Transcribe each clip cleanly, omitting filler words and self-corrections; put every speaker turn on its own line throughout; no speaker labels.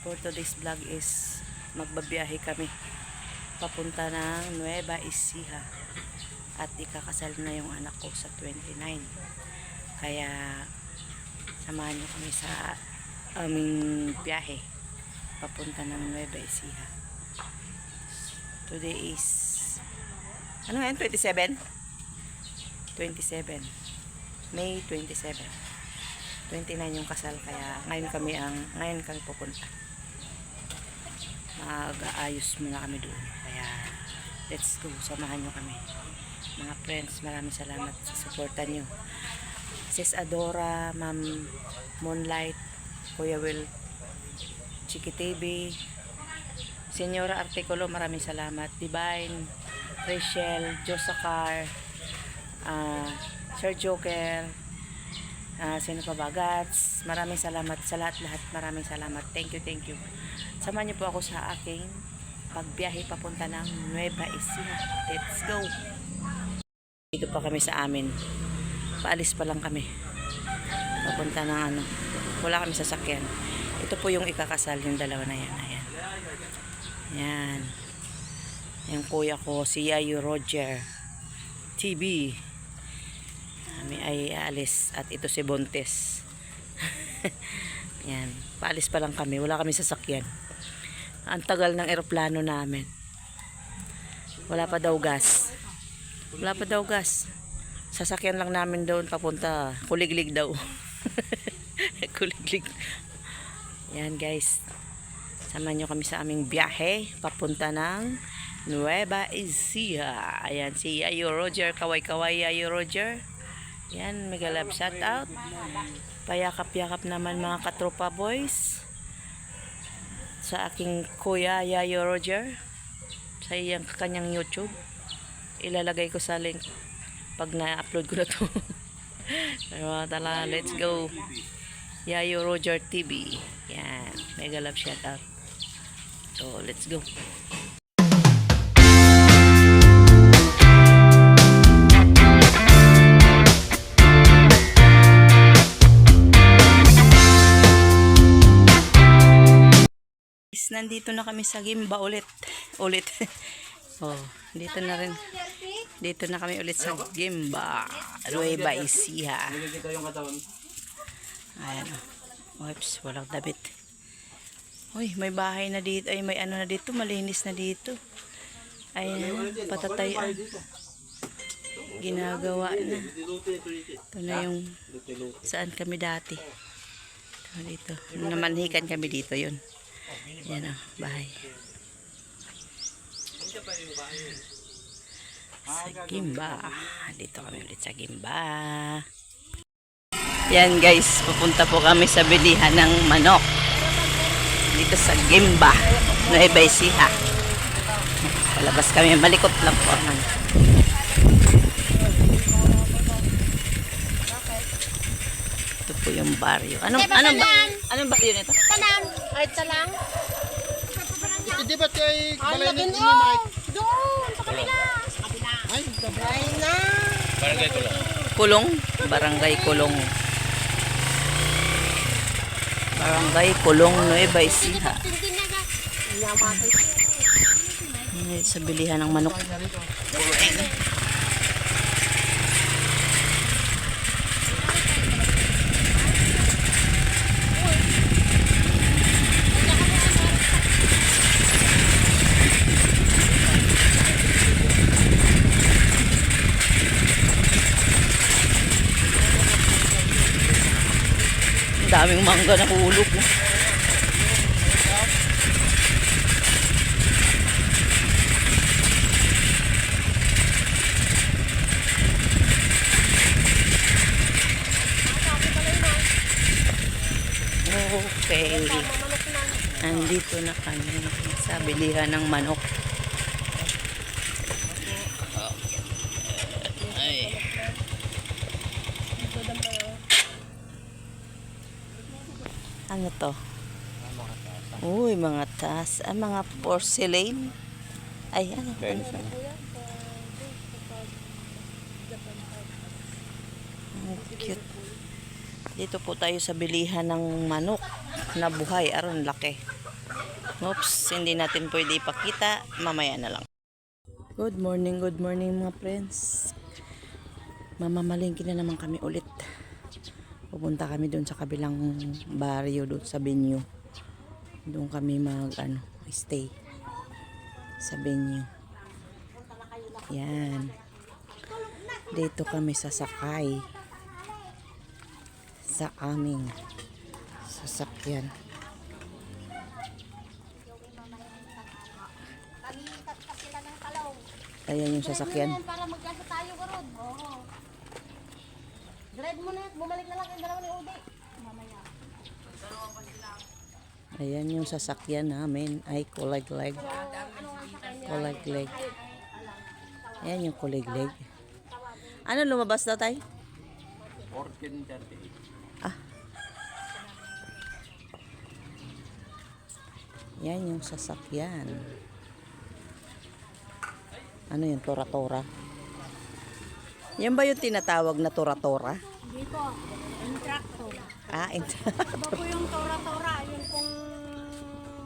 For today's vlog is magbabiyahe kami papunta ng Nueva Ecija at ikakasal na yung anak ko sa 29. Kaya samahan niyo kami sa aming biyahe papunta ng Nueva Ecija. Today is ano ngayon? 27? 27 May 27, 29 yung kasal, kaya ngayon kami pupunta. Mag-aayos muna kami doon, kaya let's go, samahan nyo kami mga friends. Maraming salamat sa supportan nyo, Sis Adora, Ma'am Moonlight, Kuya Will, Chiki TV, Senyora Articulo, maraming salamat. Divine, Rachel, Josakar, Sir Joker, sino pa ba, Gats, maraming salamat sa lahat-lahat. Maraming salamat, thank you. Samahan niyo po ako sa aking pagbiyahe papunta ng Nueva Ecija. Let's go. Dito pa kami sa amin, paalis pa lang kami papunta ng wala kami sasakyan. Ito po yung ikakasal, yung dalawa na yan. Yan yung kuya ko, si Yayo Roger TV. Kami ay aalis, at ito si Bontes. Yan, paalis pa lang kami, wala kami sasakyan. Ang tagal ng eroplano namin, wala pa daw gas. Sasakyan lang namin doon papunta Kuliglig daw. Kuliglig. Yan guys, samahan nyo kami sa aming biyahe papunta ng Nueva Ecija. Ayan si Yayo Roger, kaway Yayo Roger. Yan, mega love shout out. Payakap-yakap naman mga katropa boys sa aking kuya Yayo Roger, sa iyang kanyang YouTube. Ilalagay ko sa link pag na-upload ko na to. Tala, let's go. Yayo Roger TV. Yan, mega love shout out. So, let's go. Nandito na kami sa Gimba ulit. Oh, dito na kami ulit sa Gimba, Nueva Ecija. Ayan, oops, walang damit. Uy, may bahay na dito, ay may ano na dito, malinis na dito. Ayan, patatayan, ginagawa na. Ito na yung saan kami dati. Ito, dito, namanhikan kami dito, yun. Yan o, bahay sa Gimba. Dito kami ulit sa Gimba. Yan guys, pupunta po kami sa bilihan ng manok dito sa Gimba, Nueva Ecija. Palabas kami, malikot lang po. Ito po yung baryo. Anong baryo nito?
Talang. Ay, talang.
Ito di ba kay balay ni
Mike? Doon, sa kabila.
Ay,
Ay na.
Barangay Kulong.
Kulong? Barangay Kulong. Barangay Kulong, Nueva Ecija. Sa bilihan ng manok. Daming mangga na hulog. Okay, andito na kami sa bilihan ng manok. Ay. Ano to? Uy, mga tas. Mga porcelain. Ay, ano? Cute. Dito po tayo sa bilihan ng manok na buhay. Aron, laki. Oops, hindi natin pwede ipakita. Mamaya na lang. Good morning mga friends. Mamamalingki na naman kami ulit. Pupunta kami doon sa kabilang baryo doon sa Benyo. Doon kami stay sa Benyo. Yan. Dito kami sasakay sa aming sasakyan. Ayan yung sasakyan.
Para maglasa tayo karon. Oo. Drive mo na, bumalik na lang yung dalawa ni Udi. Mamaya.
Ayan yung sasakyan namin. Ay, kulag-lag. Kulag-lag. Ayan yung kulig-lag. Ano lumabas na tayo? 14:38. Ah. Yan yung sasakyan. Ano yung tora-tora? Yan ba yung tinatawag na tora-tora?
Dito, intractor.
Ah,
Iba po yung tora-tora. Yun pong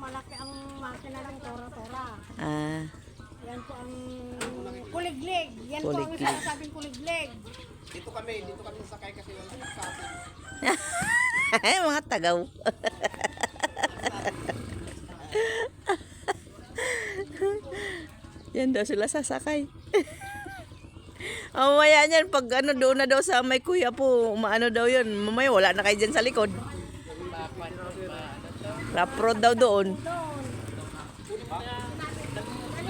malaki ang makina ng tora-tora.
ah,
Yan po ang kuliglig. Yan po ang
Kuliglig.
sinasabing kuliglig.
Dito kami sakay kasi wala sa atin.
mga tagaw. Yan daw sila sasakay. Mamaya niyan, pag doon na daw sa may kuya po, maano daw yun. Mamaya wala na kayo dyan sa likod. Rough road daw doon.
Kunin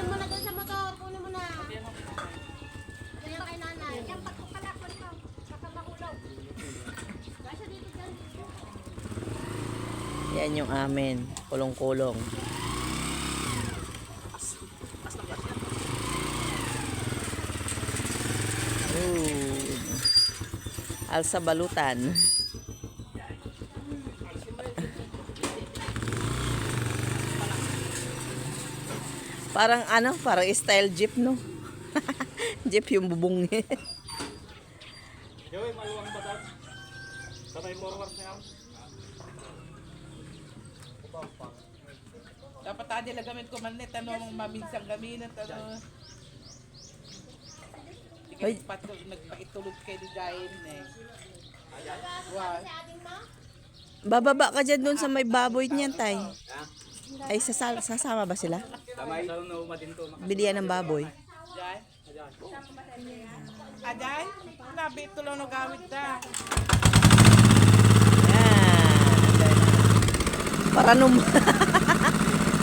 mo na doon sa motor. Kunin mo na. Kaya kay nanay. Yan, pagkukalakon mo. Baka mahulog. Kasi dito dyan.
Yan yung amin. Kulong-kulong. Alsa balutan. Parang style jeep, no? Jeep yung bubong niya.
Joey, maluwang ba daw? Sabay forward na yan.
Dapat tadi lang gamit ko man net, mong mabinsang gaminat,
Ay.
Nagpaitulog kay di gayin eh. Wow.
Bababa ka dyan doon sa may baboy niyan, tay. Ay, sasama ba sila? Bilihan ng baboy.
Diyan? Aday? Nabi ito lang no gawit da.
Yan. Paranum.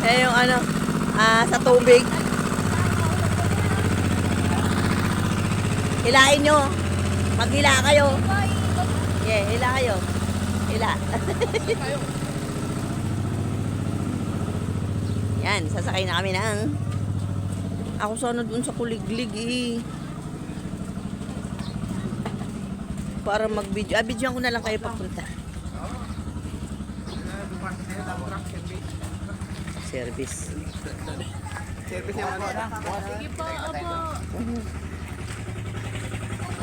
Eh, yung sa tubig. Hilain nyo. Maghila kayo. Yeah, hila kayo. Hila. Yan, sasakay na kami ng... Ako sana dun sa kuliglig eh. Para mag-video. Videoan ko na lang kayo papunta. Service.
Service yung ano na.
Sige po, opo.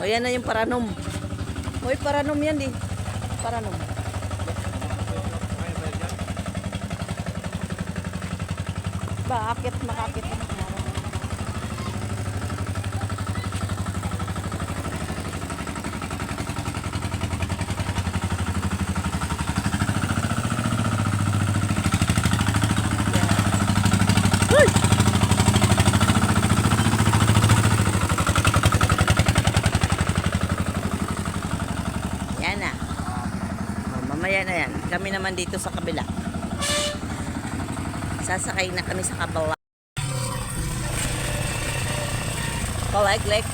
O yan na yung paranom. Hoy, paranom yan di. Paranom. Makakit. Yan na. Mamaya na yan. Kami naman dito sa kabila. Sasakay na kami sa kabila. Kulig-lig.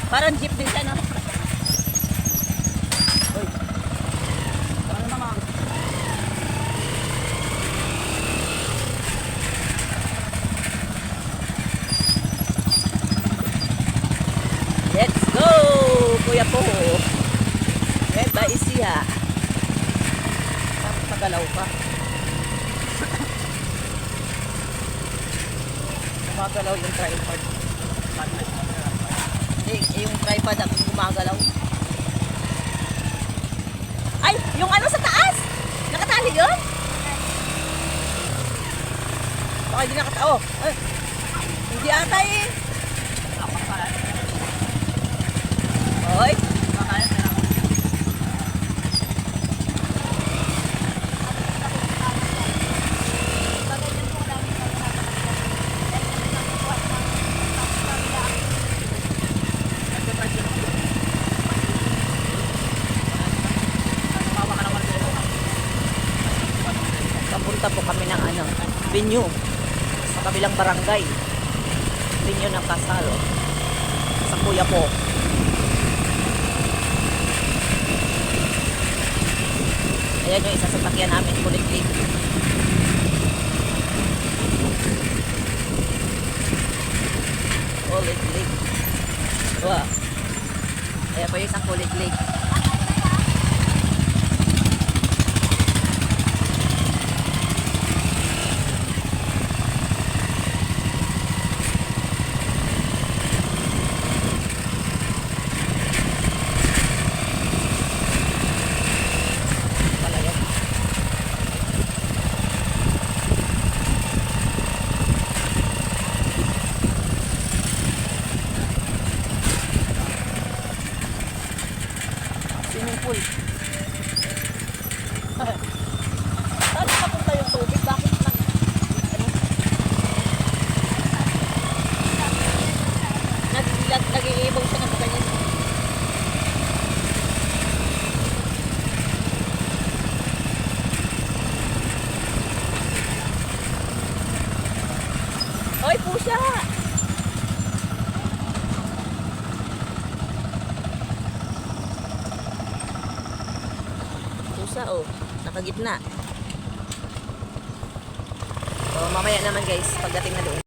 Parang jeep din siya, no? Uy. Ano naman? Let's go, Kuya Po. Ba isiya. Pagalaw pa. Gumagalaw yung tripod. Hindi, yung tripod ang gumagalaw. Ay, yung sa taas! Nakatali yun? baka hindi nakatao. Ay, hindi ata eh. Oy. Papunta po kami ng venue sa kabilang barangay. Venue ng Kasalo. Sa kuya po. Ayan yung isa sa sakyan namin, kulit-lit. Kulit-lit. Wow. Ayan po yung isang kulit-lit. Swimming pool. Saan napunta yung tubig? Bakit nag-iibaw siya ng ganyan? Hoy, pusa! Pusa, oh. Nakagitna. So, mamaya naman guys, pagdating na doon.